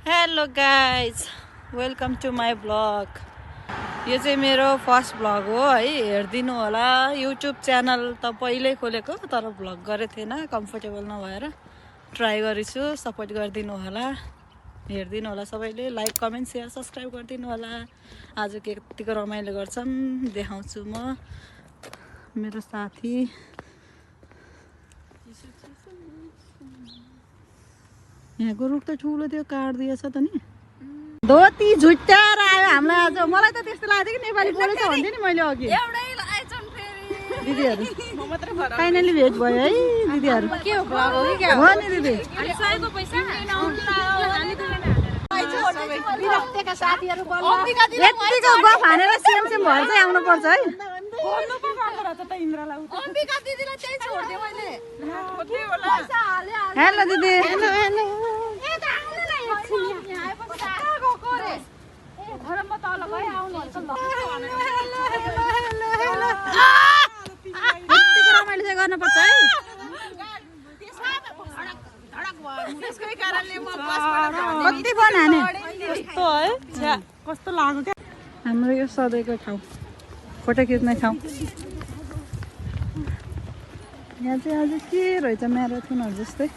Hello guys welcome to my blog. यो चाहिँ मेरो फर्स्ट ब्लग हो है, हेरिदिनु होला। युट्युब च्यानल त पहिल्यै खोलेको तर ब्लग गरेको थिएन, कम्फर्टेबल नभएर ट्राई गरेछु। सपोर्ट गरिदिनु होला, हेरिदिनु होला सबैले। लाइक कमेन्ट सेयर सब्सक्राइब गरिदिनु होला। आज के कतिको रमाइलो गर्छन् देखाउँछु म। मेरो साथी यहाँको रुख त ठुलो थियो, काटिदिएछ त नि। धोती झुट्याएर आयो हामीलाई आज। मलाई त त्यस्तो लाग्थ्यो कि नेपाली बोलेछ भन्थ्यो नि मैले अघि। दिदीहरू फाइनली भेट भयो है दिदीहरू। हो नि दिदी, यतिको गफ हानेर सेम सेम भएर चाहिँ आउनुपर्छ है। हेलो दिदी। रमाइलो चाहिँ गर्नुपर्छ है। कति फोन हाने कस्तो है, कस्तो लाग्यो क्या। हाम्रो यो सधैँको ठाउँ, फोटो खिच्ने ठाउँ। यहाँ चाहिँ आज के रहेछ, म्याराथनहरू जस्तै।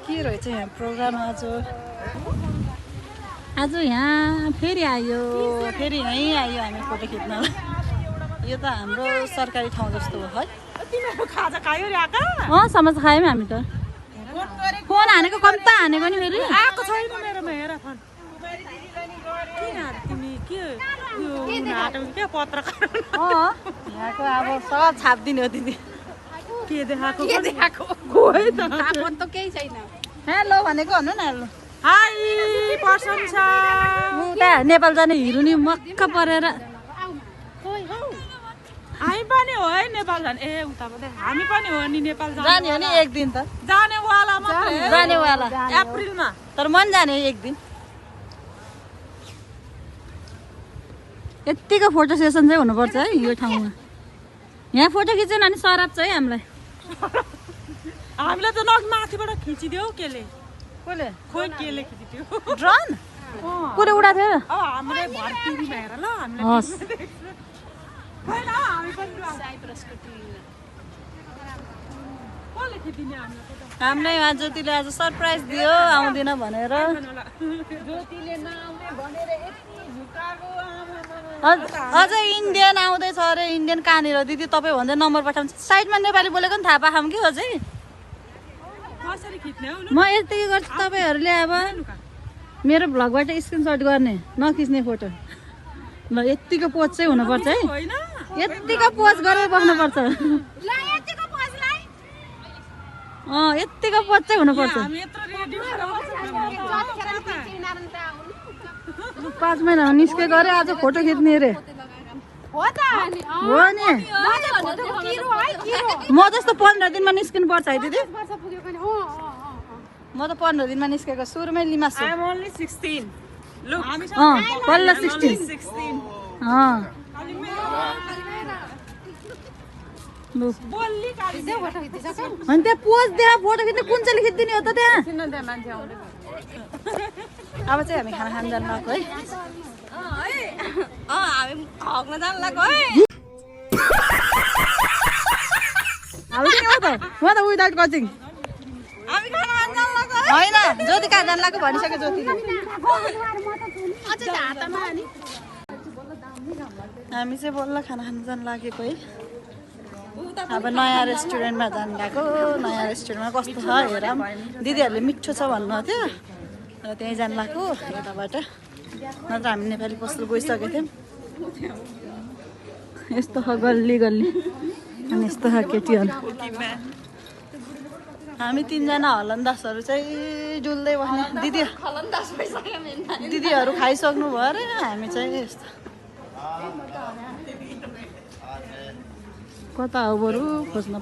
के रहेछ यहाँ प्रोग्राम आज यहाँ फेरि आयो, फेरि यहीँ आयो हामी फोटो खिच्न। यो त हाम्रो सरकारी ठाउँ जस्तो हो है। खाजा खायो रे आका? समोसा खायौँ हामी त। फोन हानेको कम्ता हानेको नि फेरि आएको छैन मेरोमा, हेर फोन। किन तिमी के यो नाटक के पत्रकार? यहाँको अब सब छापिदिने हो दिदी। के देखाएको? खोइ त त केही छैन। हेलो भनेको भन्नु न। हेलो हाई प्रशंसा। उता नेपाल जाने हिरो नि मक्क परेर। हामी पनि हो है नेपाल जाने। ए उता पनि हामी पनि हो नि नेपाल जाने हो नि एक दिन त। जानेवाला मात्रै, जानेवाला अप्रिलमा। तर मन जाने एक दिन। यत्तिको फोटो सेसन चाहिँ हुनुपर्छ है यो ठाउँमा। यहाँ फोटो खिचेन अनि सराप छ है हामीलाई। हामीलाई त माथिबाट खिचिदियो केले। कसले? खोइ केले खिचिदियो। ड्रोन कसले उडाएको थियो? अब हामीले भर्तिरी भएर ल हामीले होइन हामी पनि कसले खिचिदिने हामीलाई यहाँ ज्योतिले आज सरप्राइज दियो आउँदिन भनेर। ज्योतिले नआउने भनेर यति झुकाएको। अझ इन्डियन आउँदैछ अरे। इन्डियन कहाँनिर दिदी तपाईँ भन्दै नम्बर पठाउँछ। साइडमा नेपाली बोलेको नि थाहा पाऊँ कि हो चाहिँ। कसरी खिच्ने हो? म यतिकै गर्छु, तपाईँहरूले अब मेरो भ्लगबाट स्क्रिनसट गर्ने, नखिच्ने फोटो। ल यत्तिको पोज चाहिँ हुनुपर्छ है। यत्तिको पोज गरेर बस्नुपर्छ। यत्तिको पोज चाहिँ हुनुपर्छ। 5 महिनामा निस्केको अरे आज फोटो खिच्ने अरे। हो नि म जस्तो 15 दिनमा निस्किनु पर्छ है दिदी। म त 15 दिनमा निस्केको, सुरुमै लिमा छु। पल्ल 16। अनि त्यहाँ पोज त्यहाँ फोटो खिच्ने कुन चाहिँ खिचिदिने हो त त्यहाँ। अब चाहिँ हामी खाना खान जानु लाग्यो है। हामी हग्न जानु लाग्यो है। म त विदाउट कोचिङ हामी खाना खान जानु लाग्यो है। होइन, ज्योति कहाँ जानु लाग्यो भनिसक्यो ज्योतिले। हामी चाहिँ बल्ल खाना खान जानु लागेको है। अब नयाँ रेस्टुरेन्टमा जानु गएको। नयाँ रेस्टुरेन्टमा कस्तो छ हेरौँ। दिदीहरूले मिठो छ भन्नुभएको थियो र त्यहीँ जानु लाग्यो यताबाट। नत्र हामी नेपाली पसल गइसकेको थियौँ। यस्तो छ गल्ली गल्ली अनि यस्तो छ केटीहरू। हामी 3 जना हलन्दासहरू चाहिँ डुल्दै बस्ने। दिदीहरू खाइसक्नु भयो अरे, हामी चाहिँ यस्तो कता हो बरु खोज्न।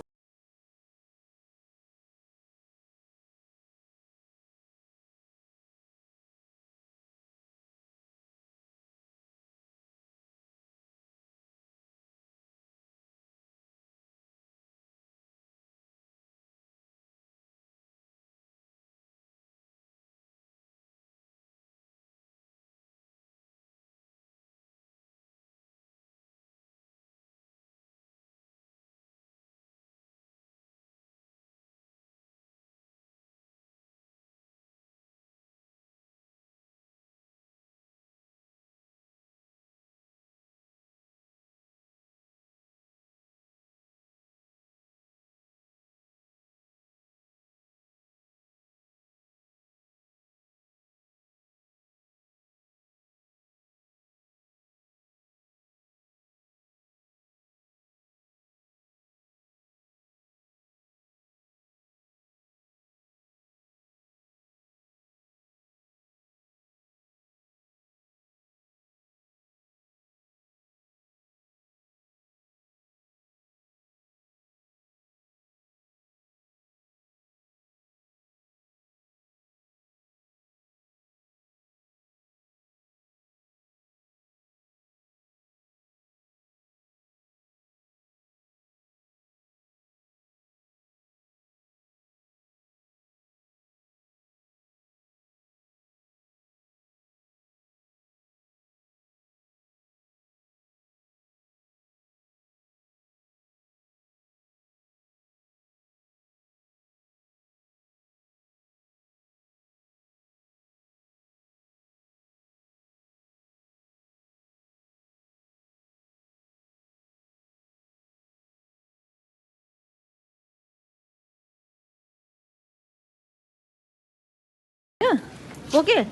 पोके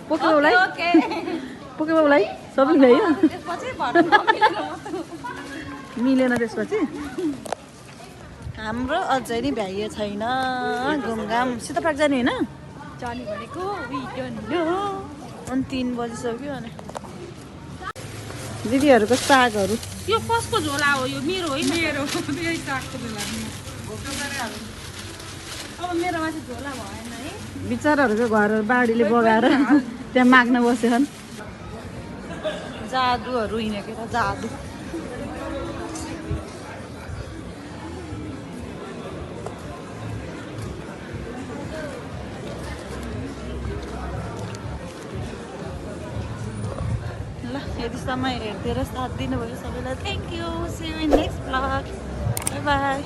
पोके बाउलाई पोके बाउलाई सबैले ल्यायो मिलेन त्यसपछि हाम्रो अझै नि भ्याइए छैन घुमघाम सीतापार्क जाने होइन जाने भनेको अनि 3 बजिसक्यो अनि दिदीहरूको सागहरू यो कसको झोला हो यो मेरो होइन मेरो यही सागको झोला अब मेरोमा चाहिँ झोला भएन है बिचराहरूको घर बाढीले बगाएर त्यहाँ माग्न बसेछन् जादुहरू हिँडेको जादु ल यतिसम्म हेरिदिएर साथ दिनुभयो सबैलाई thank you see you in next blog bye by